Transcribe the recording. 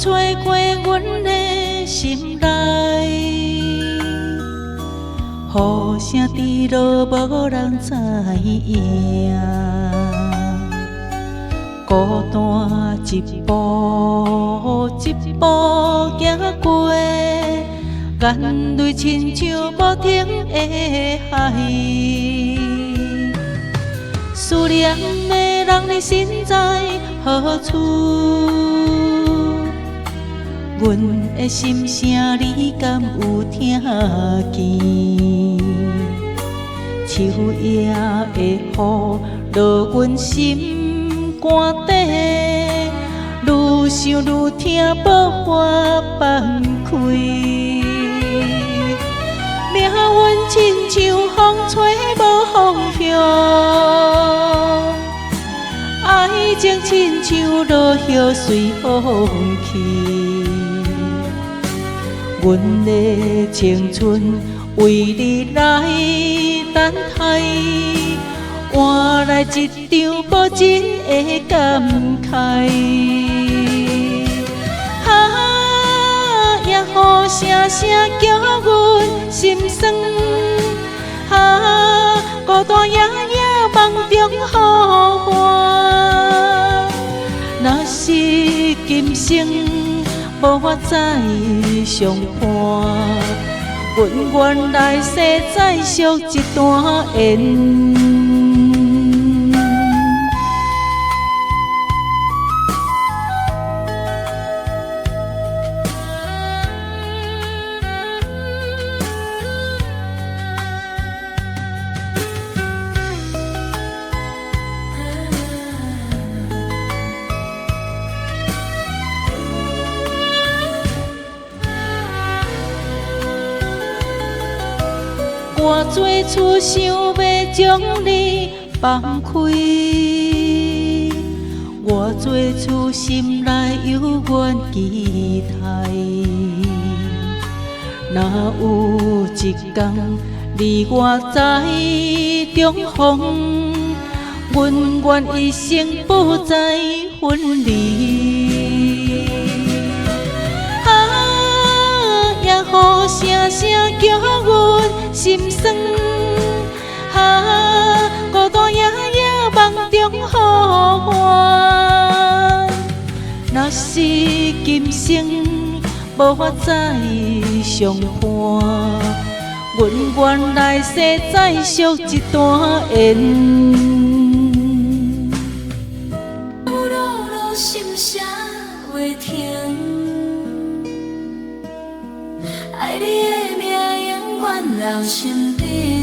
吹过阮的心内，雨声滴落无人知影，孤单一步一步行过，眼泪亲像无停的海。思念的人，你身在何处？阮的心声，你敢有听见？秋夜的雨落阮心肝底，愈想愈疼，无法放开。命运亲像风吹无方向，爱情亲像落叶随风去。阮的青春为你来等待，换来一场无尽的感慨。也雨声声叫阮心酸，孤单夜夜梦中呼唤。若是今生无法再相伴，阮愿来世再续一段缘。我最初想要将你放开，我最初心内犹原期待。若有一天你我在重逢，阮愿一生不再分离。也雨声声叫阮心酸，孤单夜夜梦中呼唤。若是今生无法再相伴，阮愿来世再续一段缘。心声袂停，爱你的名永远留心底。